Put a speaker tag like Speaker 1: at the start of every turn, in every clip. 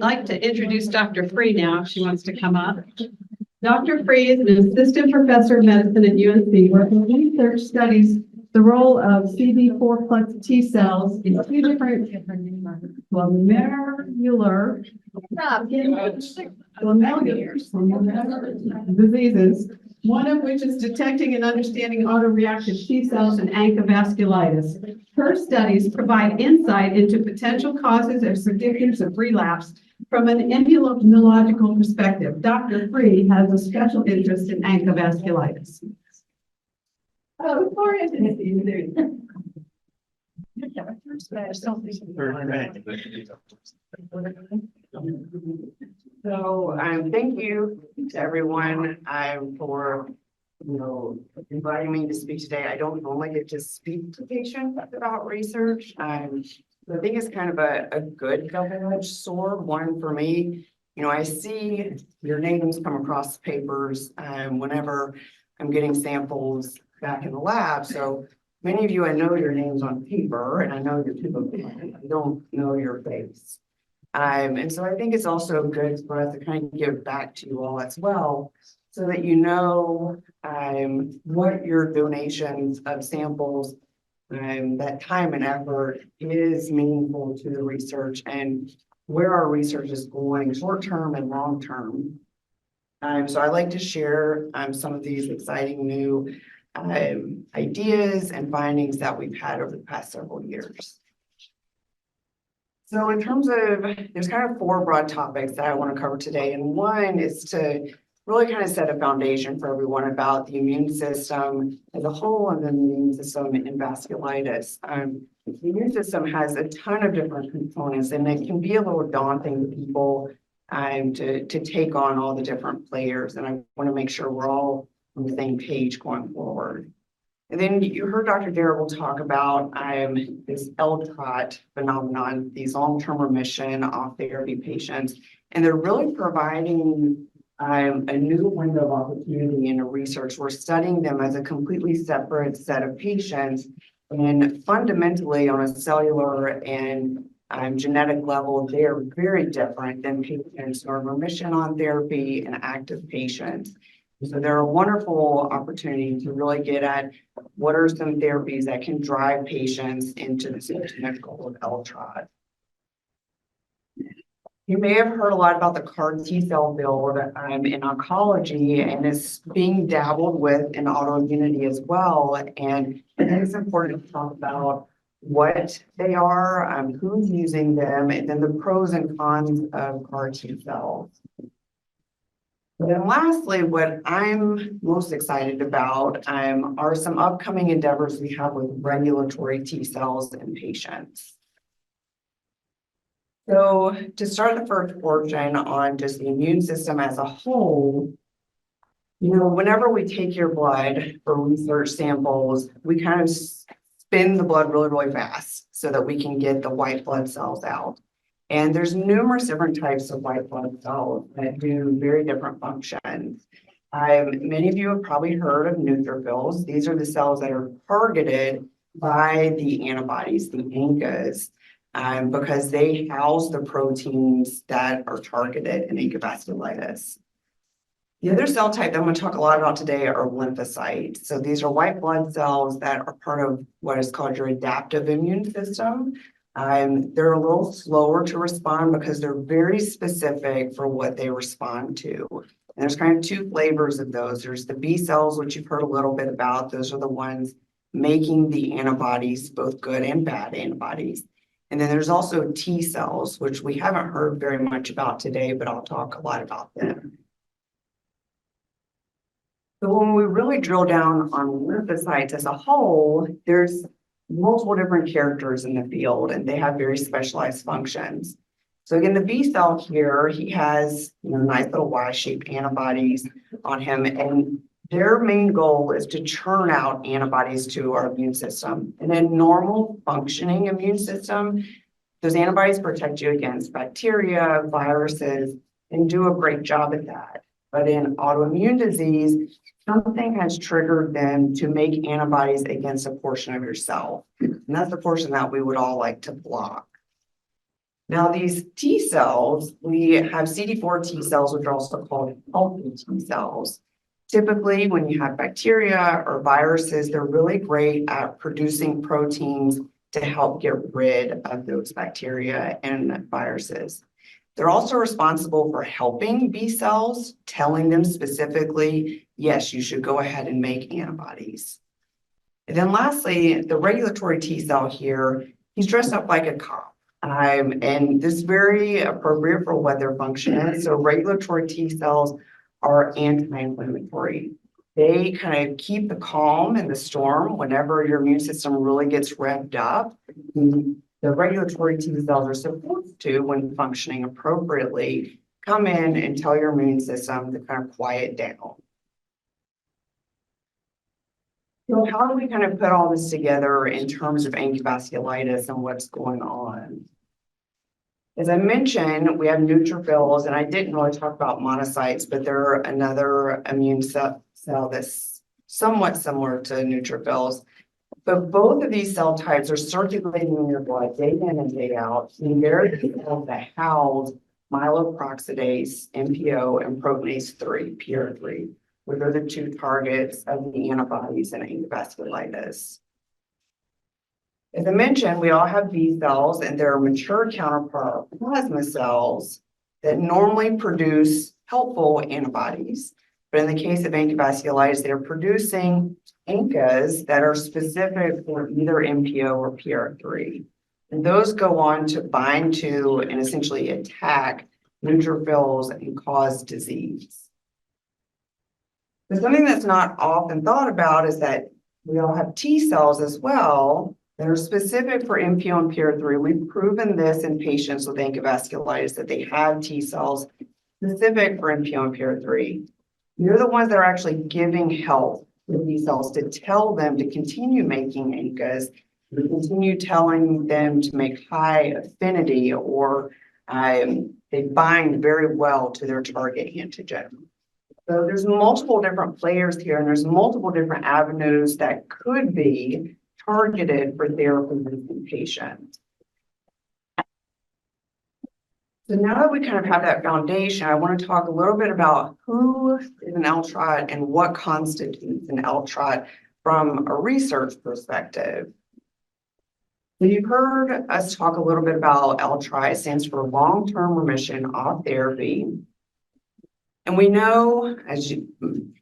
Speaker 1: like to introduce Dr. Free now, if she wants to come up. Dr. Free is an assistant professor of medicine at UNC, where her research studies the role of CD4 plus T cells in two different glomerular diseases, one of which is detecting and understanding autoreactive T cells and ANCA vasculitis. Her studies provide insight into potential causes or predictors of relapse from an immunological perspective. Dr. Free has a special interest in ANCA vasculitis. Oh, Victoria, didn't see you there.
Speaker 2: So thank you to everyone for inviting me to speak today. I don't normally get to speak to patients about research. I think it's kind of a good double-edged sword. One for me, I see your names come across papers whenever I'm getting samples back in the lab. So many of you, I know your names on paper, and I know your tip of pen. I don't know your face. And so I think it's also good for us to kind of give back to you all as well, so that you know what your donations of samples, that time and effort is meaningful to the research and where our research is going short-term and long-term. So I'd like to share some of these exciting new ideas and findings that we've had over the past several years. So in terms of, there's kind of four broad topics that I want to cover today. And one is to really kind of set a foundation for everyone about the immune system as a whole and the immune system in vasculitis. The immune system has a ton of different components, and it can be a little daunting to people to take on all the different players. And I want to make sure we're all on the same page going forward. And then you heard Dr. Darrell talk about this LTROT phenomenon, these long-term remission off therapy patients, and they're really providing a new window of opportunity in the research. We're studying them as a completely separate set of patients, and fundamentally on a cellular and genetic level, they are very different than patients who are in remission on therapy and active patients. So they're a wonderful opportunity to really get at what are some therapies that can drive patients into the ultimate goal of LTROT. You may have heard a lot about the CAR T cell build in oncology, and it's being dabbled with in autoimmunity as well. And I think it's important to talk about what they are, who's using them, and then the pros and cons of CAR T cells. And then lastly, what I'm most excited about are some upcoming endeavors we have with regulatory T cells in patients. So to start the first portion on just the immune system as a whole, whenever we take your blood for research samples, we kind of spin the blood really, really fast so that we can get the white blood cells out. And there's numerous different types of white blood cells that do very different functions. Many of you have probably heard of neutrophils. These are the cells that are targeted by the antibodies, the ANCAs, because they house the proteins that are targeted in ANCA vasculitis. The other cell type that I'm going to talk a lot about today are lymphocytes. So these are white blood cells that are part of what is called your adaptive immune system. They're a little slower to respond because they're very specific for what they respond to. And there's kind of two flavors of those. There's the B cells, which you've heard a little bit about. Those are the ones making the antibodies, both good and bad antibodies. And then there's also T cells, which we haven't heard very much about today, but I'll talk a lot about them. So when we really drill down on lymphocytes as a whole, there's multiple different characters in the field, and they have very specialized functions. So again, the B cell here, he has nice little Y-shaped antibodies on him, and their main goal is to churn out antibodies to our immune system. In a normal functioning immune system, those antibodies protect you against bacteria, viruses, and do a great job at that. But in autoimmune disease, something has triggered them to make antibodies against a portion of yourself. And that's the portion that we would all like to block. Now, these T cells, we have CD4 T cells, which are also called healthy T cells. Typically, when you have bacteria or viruses, they're really great at producing proteins to help get rid of those bacteria and viruses. They're also responsible for helping B cells, telling them specifically, yes, you should go ahead and make antibodies. And then lastly, the regulatory T cell here, he's dressed up like a cop. And this is very appropriate for what their function is. So regulatory T cells are anti-inflammatory. They kind of keep the calm in the storm whenever your immune system really gets revved up. The regulatory T cells are supposed to, when functioning appropriately, come in and tell your immune system to kind of quiet down. So how do we kind of put all this together in terms of ANCA vasculitis and what's going on? As I mentioned, we have neutrophils, and I didn't really talk about monocytes, but they're another immune cell that's somewhat similar to neutrophils. But both of these cell types are circulating in your blood day in and day out, and they're the cells that house myeloperoxidase, MPO, and proteinase 3, PR3, which are the two targets of the antibodies in ANCA vasculitis. As I mentioned, we all have B cells, and their mature counterpart plasma cells that normally produce helpful antibodies. But in the case of ANCA vasculitis, they're producing ANCAs that are specific for either MPO or PR3. And those go on to bind to and essentially attack neutrophils and cause disease. But something that's not often thought about is that we all have T cells as well that are specific for MPO and PR3. We've proven this in patients with ANCA vasculitis that they have T cells specific for MPO and PR3. They're the ones that are actually giving help to B cells to tell them to continue making ANCAs, to continue telling them to make high affinity, or they bind very well to their target antigen. So there's multiple different players here, and there's multiple different avenues that could be targeted for therapy in patients. So now that we kind of have that foundation, I want to talk a little bit about who is an LTROT and what constitutes an LTROT from a research perspective. So you've heard us talk a little bit about LTROT. It stands for long-term remission off therapy. And we know, as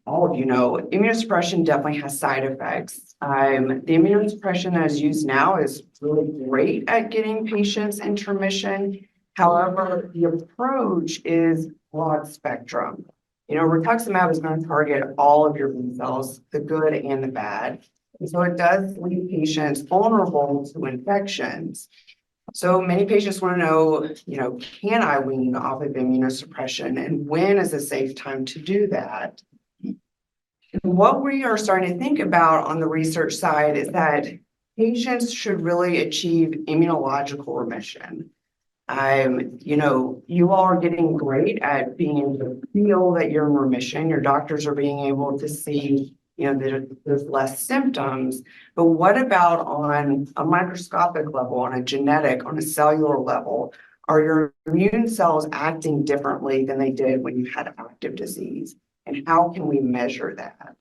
Speaker 2: all of you know, immunosuppression definitely has side effects. The immunosuppression that is used now is really great at getting patients into remission. However, the approach is broad spectrum. Rituximab is going to target all of your B cells, the good and the bad. And so it does leave patients vulnerable to infections. So many patients want to know, can I wean off of immunosuppression, and when is a safe time to do that? And what we are starting to think about on the research side is that patients should really achieve immunological remission. You all are getting great at being able to feel that you're in remission. Your doctors are being able to see, that there's less symptoms. But what about on a microscopic level, on a genetic, on a cellular level? Are your immune cells acting differently than they did when you had active disease? And how can we measure that?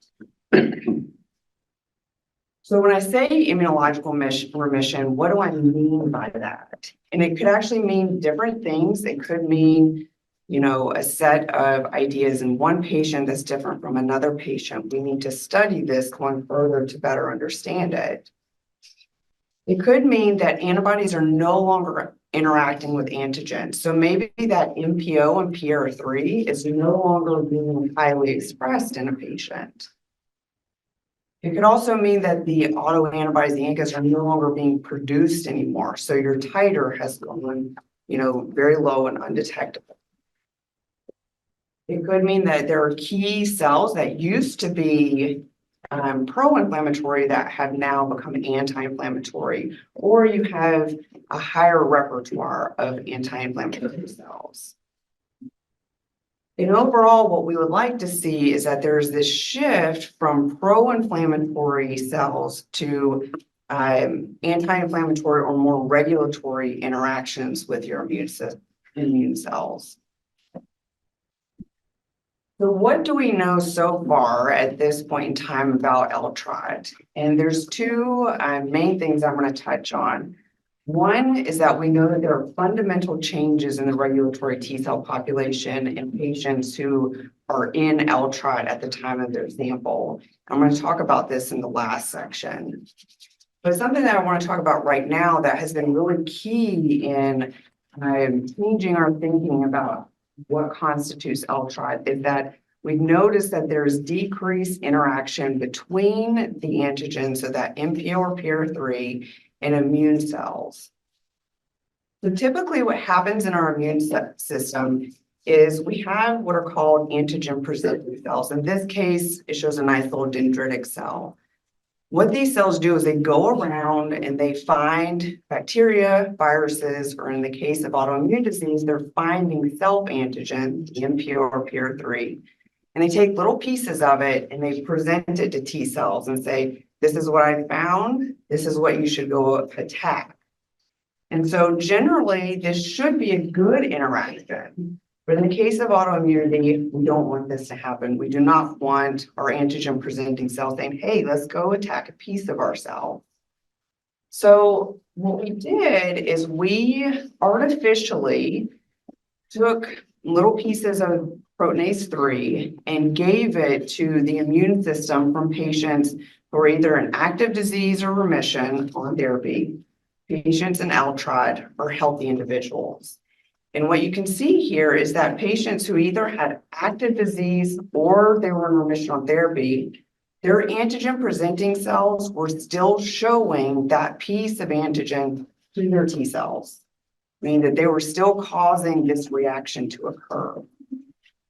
Speaker 2: So when I say immunological remission, what do I mean by that? And it could actually mean different things. It could mean, a set of ideas in one patient that's different from another patient. We need to study this going further to better understand it. It could mean that antibodies are no longer interacting with antigen. So maybe that MPO and PR3 is no longer being highly expressed in a patient. It could also mean that the autoantibodies, the ANCAs, are no longer being produced anymore. So your titer has gone, very low and undetectable. It could mean that there are key cells that used to be pro-inflammatory that have now become anti-inflammatory, or you have a higher repertoire of anti-inflammatory cells. And overall, what we would like to see is that there's this shift from pro-inflammatory cells to anti-inflammatory or more regulatory interactions with your immune cells. So what do we know so far at this point in time about LTROT? And there's two main things I'm going to touch on. One is that we know that there are fundamental changes in the regulatory T cell population in patients who are in LTROT at the time of their sample. I'm going to talk about this in the last section. But something that I want to talk about right now that has been really key in changing our thinking about what constitutes LTROT is that we've noticed that there's decreased interaction between the antigen, so that MPO or PR3, and immune cells. So typically what happens in our immune system is we have what are called antigen presenting cells. In this case, it shows a nice little dendritic cell. What these cells do is they go around and they find bacteria, viruses, or in the case of autoimmune disease, they're finding self-antigen, the MPO or PR3. And they take little pieces of it and they present it to T cells and say, this is what I found, this is what you should go attack. And so generally, this should be a good interaction. But in the case of autoimmunity, we don't want this to happen. We do not want our antigen presenting cells saying, hey, let's go attack a piece of our cell. So what we did is we artificially took little pieces of proteinase 3 and gave it to the immune system from patients who are either in active disease or remission on therapy, patients in LTROT, or healthy individuals. And what you can see here is that patients who either had active disease or they were in remission on therapy, their antigen presenting cells were still showing that piece of antigen to their T cells, meaning that they were still causing this reaction to occur.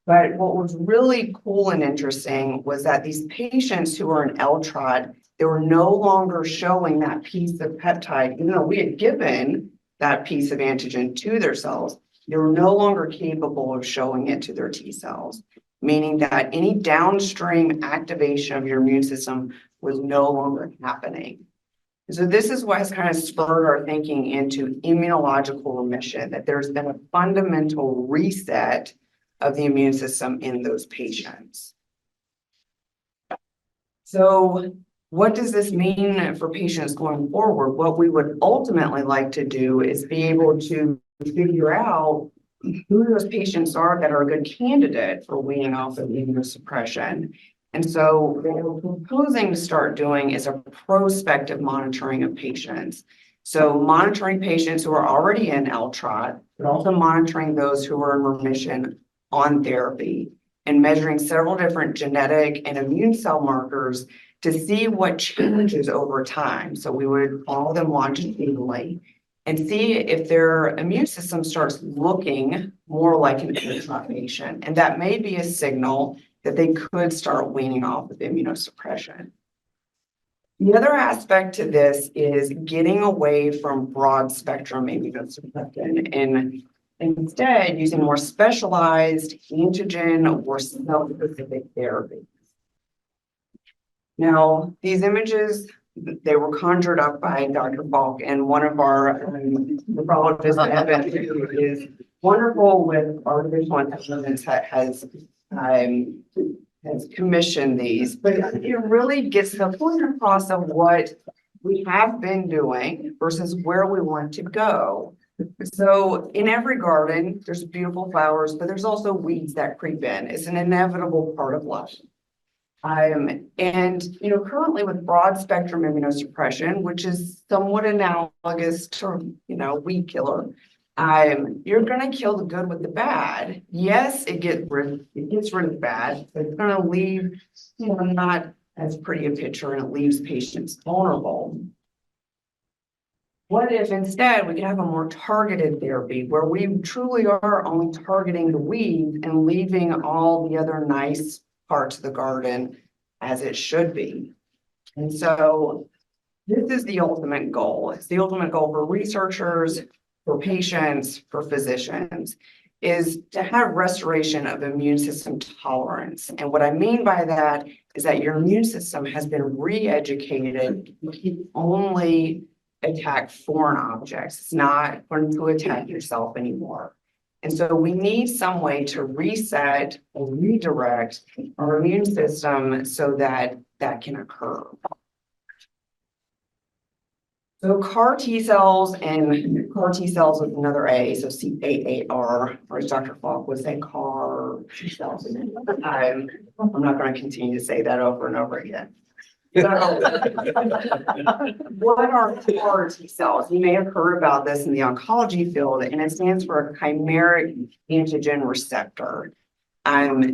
Speaker 2: But what was really cool and interesting was that these patients who were in LTROT, they were no longer showing that piece of peptide, even though we had given that piece of antigen to their cells. They were no longer capable of showing it to their T cells, meaning that any downstream activation of your immune system was no longer happening. So this is what has kind of spurred our thinking into immunological remission, that there's been a fundamental reset of the immune system in those patients. So what does this mean for patients going forward? What we would ultimately like to do is be able to figure out who those patients are that are a good candidate for weaning off of immunosuppression. And so what we're proposing to start doing is a prospective monitoring of patients. So monitoring patients who are already in LTROT, but also monitoring those who are in remission on therapy and measuring several different genetic and immune cell markers to see what changes over time. So we would follow them longitudinally and see if their immune system starts looking more like an LTROT patient. And that may be a signal that they could start weaning off of immunosuppression. The other aspect to this is getting away from broad spectrum immunosuppression and instead using more specialized antigen or cell-specific therapies. Now, these images, they were conjured up by Dr. Falk, and one of our nephrologists, Meghan, who is wonderful with artificial intelligence, has commissioned these. But it really gets the point across of what we have been doing versus where we want to go. So in every garden, there's beautiful flowers, but there's also weeds that creep in. It's an inevitable part of life. Currently with broad spectrum immunosuppression, which is somewhat analogous to, weed killer, you're going to kill the good with the bad. Yes, it gets rid of the bad, but it's going to leave, not as pretty a picture, and it leaves patients vulnerable. What if instead we could have a more targeted therapy where we truly are only targeting the weeds and leaving all the other nice parts of the garden as it should be? And so this is the ultimate goal. It's the ultimate goal for researchers, for patients, for physicians, is to have restoration of immune system tolerance. And what I mean by that is that your immune system has been re-educated. You can only attack foreign objects. It's not going to attack yourself anymore. And so we need some way to reset or redirect our immune system so that that can occur. So CAR T cells and CAR T cells with another A, so CAAR, or as Dr. Falk would say, CAR T cells. I'm not going to continue to say that over and over again. So, what are CAR T cells? You may have heard about this in the oncology field, and it stands for a chimeric antigen receptor.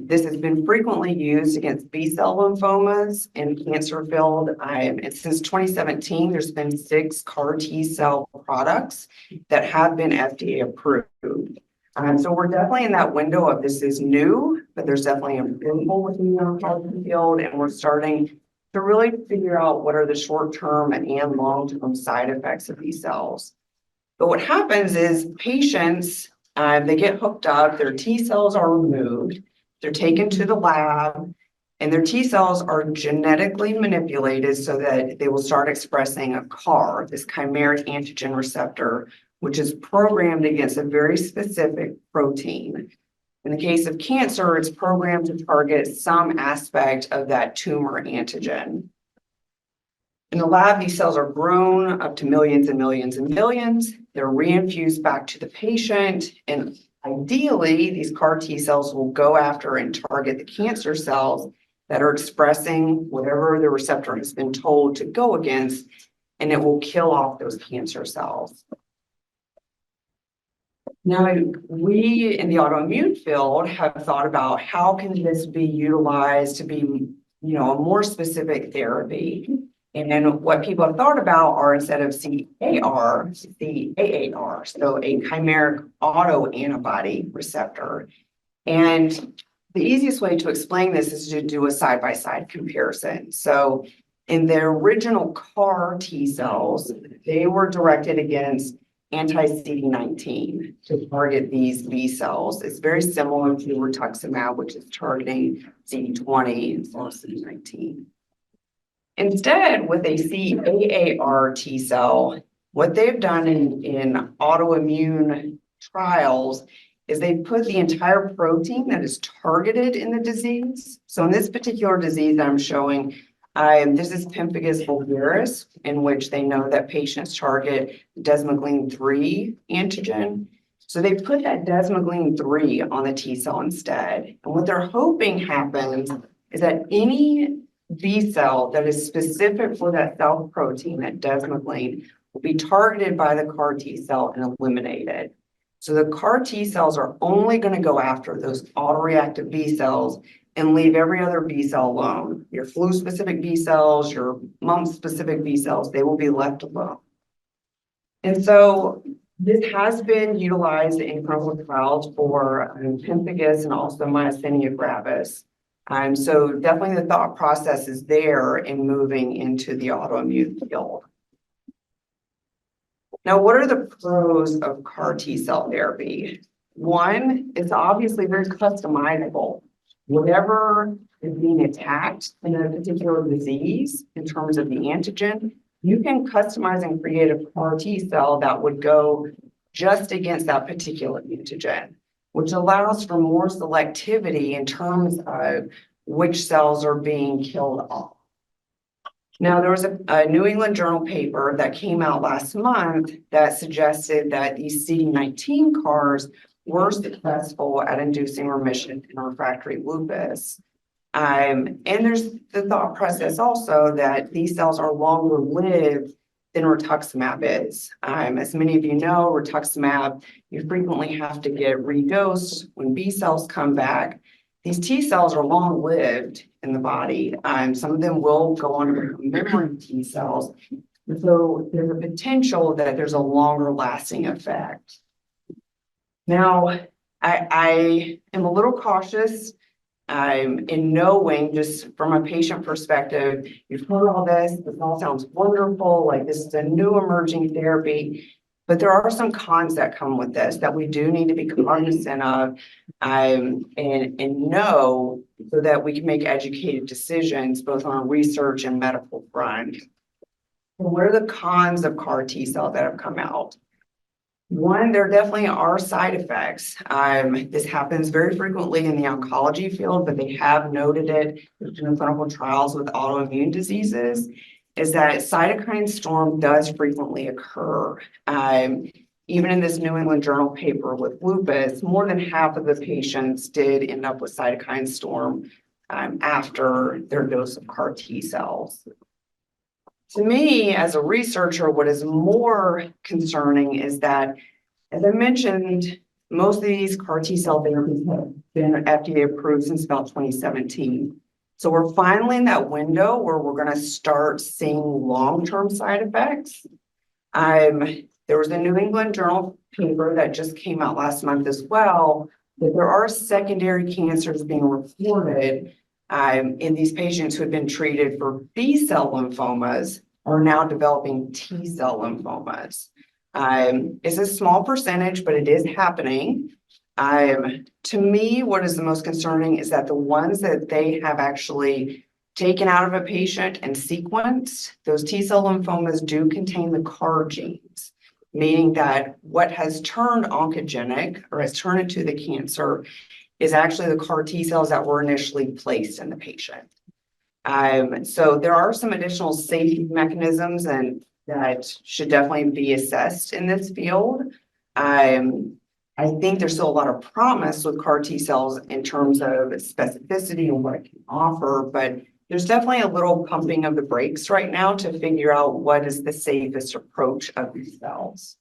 Speaker 2: This has been frequently used against B-cell lymphomas in the cancer field. And since 2017, there's been 6 CAR T-cell products that have been FDA approved. So we're definitely in that window of this is new, but there's definitely approval within the oncology field, and we're starting to really figure out what are the short-term and long-term side effects of these cells. But what happens is patients, they get hooked up, their T cells are removed, they're taken to the lab, and their T cells are genetically manipulated so that they will start expressing a CAR, this chimeric antigen receptor, which is programmed against a very specific protein. In the case of cancer, it's programmed to target some aspect of that tumor antigen. In the lab, these cells are grown up to millions and millions and millions. They're reinfused back to the patient, and ideally, these CAR T cells will go after and target the cancer cells that are expressing whatever the receptor has been told to go against, and it will kill off those cancer cells. Now, we in the autoimmune field have thought about how can this be utilized to be, a more specific therapy. And what people have thought about are instead of CAR, CAAR, so a chimeric autoantibody receptor. And the easiest way to explain this is to do a side-by-side comparison. So in the original CAR T cells, they were directed against anti-CD19 to target these B cells. It's very similar to rituximab, which is targeting CD20 and CD19. Instead, with a CAAR T cell, what they've done in autoimmune trials is they put the entire protein that is targeted in the disease. So in this particular disease that I'm showing, this is pemphigus vulgaris, in which they know that patients target desmoglein 3 antigen. So they put that desmoglein 3 on the T cell instead. And what they're hoping happens is that any B cell that is specific for that cell protein, that desmoglein, will be targeted by the CAR T cell and eliminated. So the CAR T cells are only going to go after those autoreactive B cells and leave every other B cell alone. Your flu-specific B cells, your mumps-specific B cells, they will be left alone. And so this has been utilized in clinical trials for pemphigus and also myasthenia gravis. So definitely the thought process is there in moving into the autoimmune field. Now, what are the pros of CAR T cell therapy? One, it's obviously very customizable. Whatever is being attacked in a particular disease in terms of the antigen, you can customize and create a CAR T cell that would go just against that particular antigen, which allows for more selectivity in terms of which cells are being killed off. Now, there was a New England Journal paper that came out last month that suggested that these CD19 CARs were successful at inducing remission in refractory lupus. And there's the thought process also that these cells are longer lived than rituximab is. As many of you know, rituximab, you frequently have to get redosed when B cells come back. These T cells are long-lived in the body. Some of them will go on to become memory T cells. So there's a potential that there's a longer-lasting effect. Now, I am a little cautious in knowing, just from a patient perspective, you've heard all this all sounds wonderful, like this is a new emerging therapy. But there are some cons that come with this that we do need to be cognizant of, and know so that we can make educated decisions both on a research and medical front. What are the cons of CAR T cells that have come out? One, there definitely are side effects. This happens very frequently in the oncology field, but they have noted it in clinical trials with autoimmune diseases, is that cytokine storm does frequently occur. Even in this New England Journal paper with lupus, more than half of the patients did end up with cytokine storm after their dose of CAR T cells. To me, as a researcher, what is more concerning is that, as I mentioned, most of these CAR T cell therapies have been FDA approved since about 2017. So we're finally in that window where we're going to start seeing long-term side effects. There was a New England Journal paper that just came out last month as well, that there are secondary cancers being reported in these patients who have been treated for B-cell lymphomas are now developing T-cell lymphomas. It's a small percentage, but it is happening. To me, what is the most concerning is that the ones that they have actually taken out of a patient and sequenced, those T-cell lymphomas do contain the CAR genes, meaning that what has turned oncogenic or has turned into the cancer is actually the CAR T cells that were initially placed in the patient. So there are some additional safety mechanisms and that should definitely be assessed in this field. I think there's still a lot of promise with CAR T cells in terms of specificity and what it can offer, but there's definitely a little pumping of the brakes right now to figure out what is the safest approach of these cells.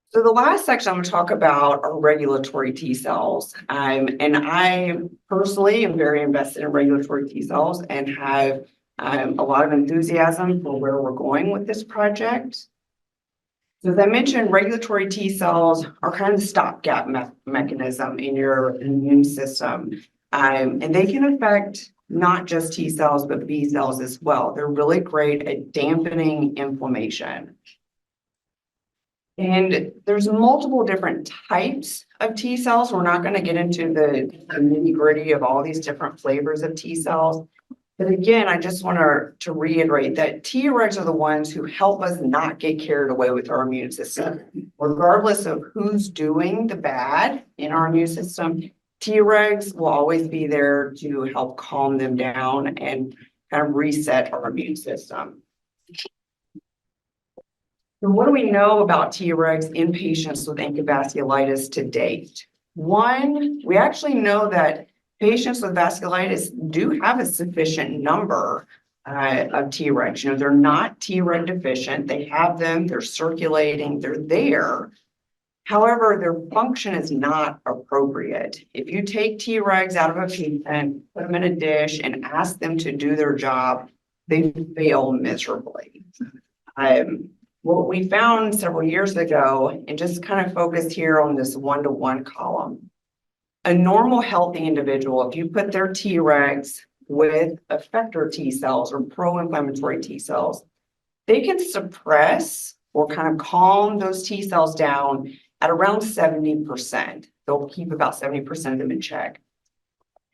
Speaker 2: So the last section I'm going to talk about are regulatory T cells. And I personally am very invested in regulatory T cells and have a lot of enthusiasm for where we're going with this project. So as I mentioned, regulatory T cells are kind of the stopgap mechanism in your immune system. And they can affect not just T cells, but B cells as well. They're really great at dampening inflammation. And there's multiple different types of T cells. We're not going to get into the nitty-gritty of all these different flavors of T cells. But again, I just want to reiterate that Tregs are the ones who help us not get carried away with our immune system. Regardless of who's doing the bad in our immune system, Tregs will always be there to help calm them down and kind of reset our immune system. So what do we know about Tregs in patients with ANCA vasculitis to date? One, we actually know that patients with vasculitis do have a sufficient number of Tregs. You know, they're not Treg deficient. They have them, they're circulating, they're there. However, their function is not appropriate. If you take Tregs out of a patient, put them in a dish and ask them to do their job, they fail miserably. What we found several years ago, and just kind of focused here on this 1-to-1 column, a normal healthy individual, if you put their Tregs with effector T cells or pro-inflammatory T cells, they can suppress or kind of calm those T cells down at around 70%. They'll keep about 70% of them in check.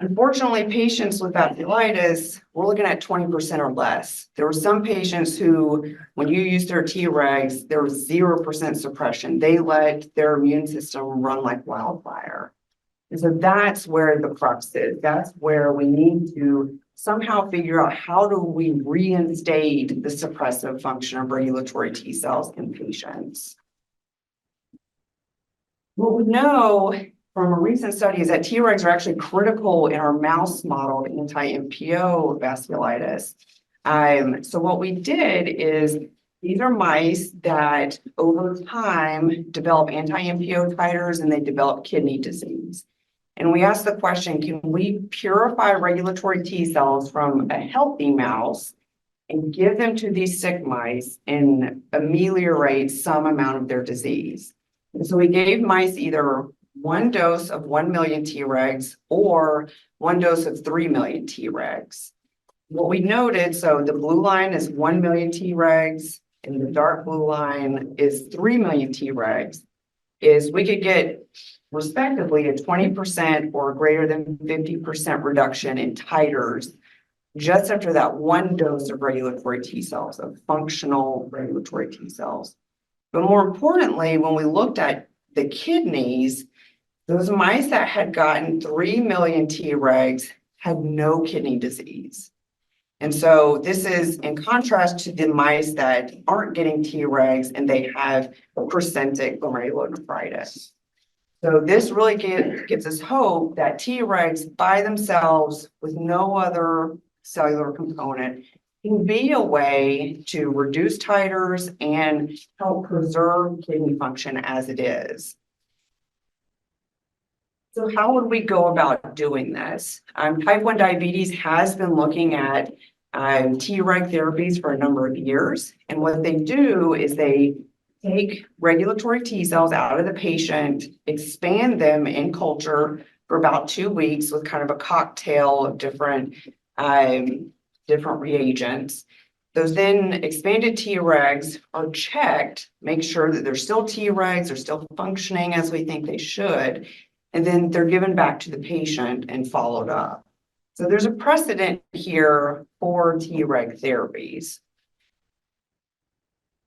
Speaker 2: Unfortunately, patients with vasculitis, we're looking at 20% or less. There were some patients who, when you use their Tregs, there was 0% suppression. They let their immune system run like wildfire. And so that's where the crux is. That's where we need to somehow figure out how do we reinstate the suppressive function of regulatory T cells in patients. What we know from a recent study is that Tregs are actually critical in our mouse model of anti-MPO vasculitis. So what we did is these are mice that over time develop anti-MPO titers and they develop kidney disease. And we asked the question, can we purify regulatory T cells from a healthy mouse and give them to these sick mice and ameliorate some amount of their disease? And so we gave mice either one dose of 1 million Tregs or one dose of 3 million Tregs. What we noted, so the blue line is 1 million Tregs, and the dark blue line is 3 million Tregs, is we could get respectively a 20% or greater than 50% reduction in titers just after that one dose of regulatory T cells, of functional regulatory T cells. But more importantly, when we looked at the kidneys, those mice that had gotten 3 million Tregs had no kidney disease. And so this is in contrast to the mice that aren't getting Tregs and they have presentic glomerulonephritis. So this really gives us hope that Tregs by themselves with no other cellular component can be a way to reduce titers and help preserve kidney function as it is. So how would we go about doing this? Type 1 diabetes has been looking at Treg therapies for a number of years. And what they do is they take regulatory T cells out of the patient, expand them in culture for about 2 weeks with kind of a cocktail of different reagents. Those then expanded Tregs are checked, make sure that they're still Tregs, they're still functioning as we think they should, and then they're given back to the patient and followed up. So there's a precedent here for Treg therapies.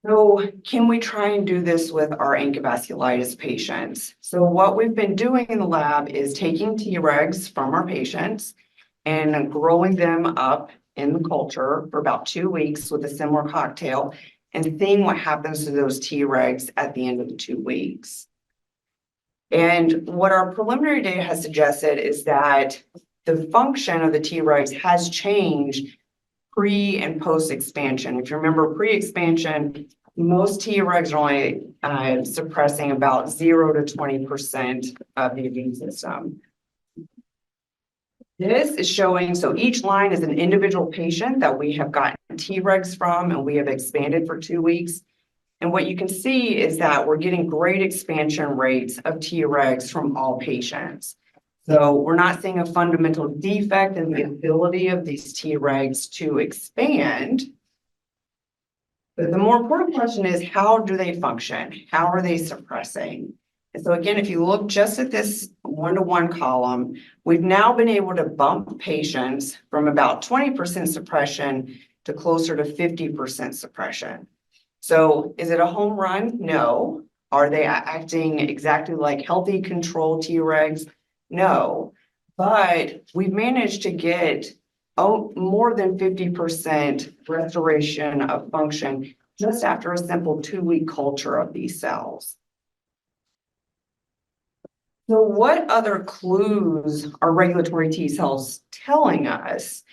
Speaker 2: So can we try and do this with our ANCA vasculitis patients? So what we've been doing in the lab is taking Tregs from our patients and growing them up in the culture for about 2 weeks with a similar cocktail and seeing what happens to those Tregs at the end of the 2 weeks. And what our preliminary data has suggested is that the function of the Tregs has changed pre and post expansion. If you remember pre-expansion, most Tregs are only suppressing about 0 to 20% of the immune system. This is showing, so each line is an individual patient that we have gotten Tregs from and we have expanded for 2 weeks. And what you can see is that we're getting great expansion rates of Tregs from all patients. So we're not seeing a fundamental defect in the ability of these Tregs to expand. But the more important question is, how do they function? How are they suppressing? And so again, if you look just at this one-to-one column, we've now been able to bump patients from about 20% suppression to closer to 50% suppression. So is it a home run? No. Are they acting exactly like healthy controlled Tregs? No. But we've managed to get more than 50% restoration of function just after a simple 2-week culture of these cells. So what other clues are regulatory T cells telling us?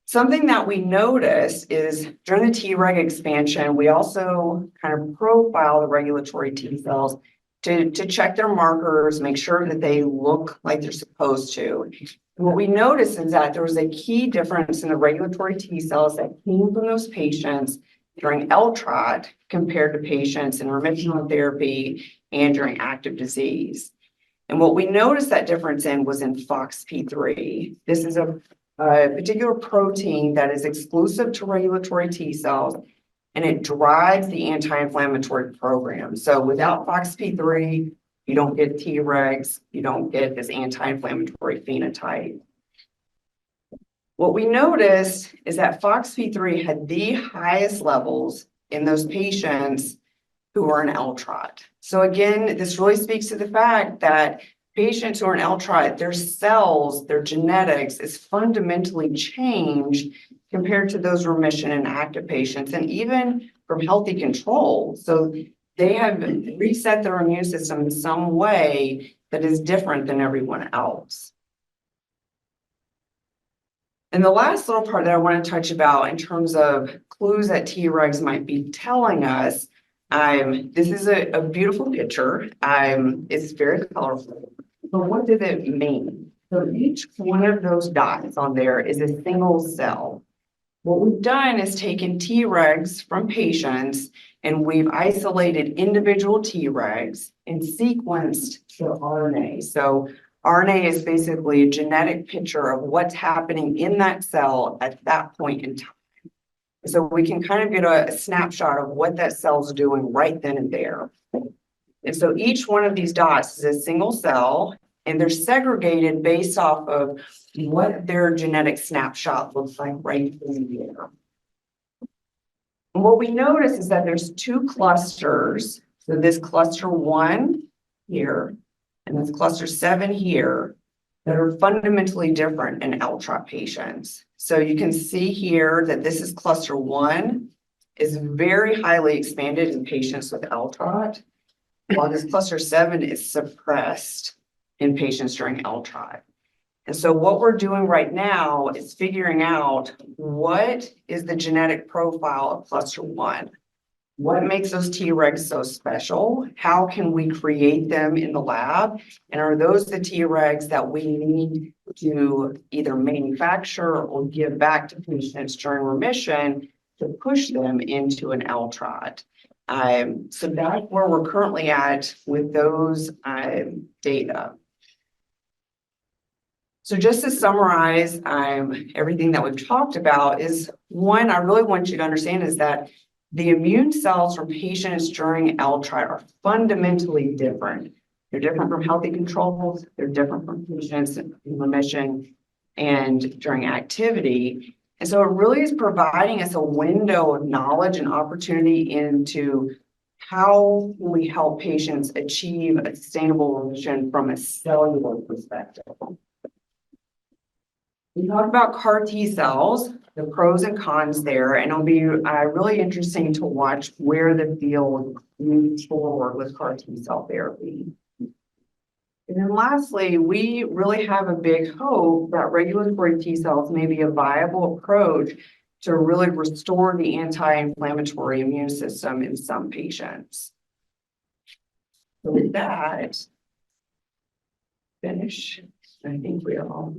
Speaker 2: Something that we noticed is during the Treg expansion, we also kind of profile the regulatory T cells to check their markers, make sure that they look like they're supposed to. And what we noticed is that there was a key difference in the regulatory T cells that came from those patients during LTROT compared to patients in remission therapy and during active disease. And what we noticed that difference in was in FOXP3. This is a particular protein that is exclusive to regulatory T cells, and it drives the anti-inflammatory program. So without FOXP3, you don't get Tregs, you don't get this anti-inflammatory phenotype. What we noticed is that FOXP3 had the highest levels in those patients who were in LTROT. So again, this really speaks to the fact that patients who are in LTROT, their cells, their genetics is fundamentally changed compared to those remission and active patients, and even from healthy control. So they have reset their immune system in some way that is different than everyone else. And the last little part that I want to touch about in terms of clues that Tregs might be telling us, this is a beautiful picture. It's very colorful. But what does it mean? So each one of those dots on there is a single cell. What we've done is taken Tregs from patients and we've isolated individual Tregs and sequenced the RNA. So RNA is basically a genetic picture of what's happening in that cell at that point in time. So we can kind of get a snapshot of what that cell's doing right then and there. And so each one of these dots is a single cell, and they're segregated based off of what their genetic snapshot looks like right then and there. And what we notice is that there's two clusters. So this cluster 1 here, and this cluster 7 here, that are fundamentally different in LTROT patients. So you can see here that this is cluster 1, is very highly expanded in patients with LTROT, while this cluster 7 is suppressed in patients during LTROT. And so what we're doing right now is figuring out what is the genetic profile of cluster 1. What makes those Tregs so special? How can we create them in the lab? And are those the Tregs that we need to either manufacture or give back to patients during remission to push them into an LTROT? So that's where we're currently at with those data. So just to summarize everything that we've talked about is, one, I really want you to understand is that the immune cells from patients during LTROT are fundamentally different. They're different from healthy controls. They're different from patients in remission and during activity. And so it really is providing us a window of knowledge and opportunity into how can we help patients achieve a sustainable remission from a cellular perspective. We talked about CAR T cells, the pros and cons there, and it'll be really interesting to watch where the field moves forward with CAR T cell therapy. And then lastly, we really have a big hope that regulatory T cells may be a viable approach to really restore the anti-inflammatory immune system in some patients. So with that, finish. I think we are all.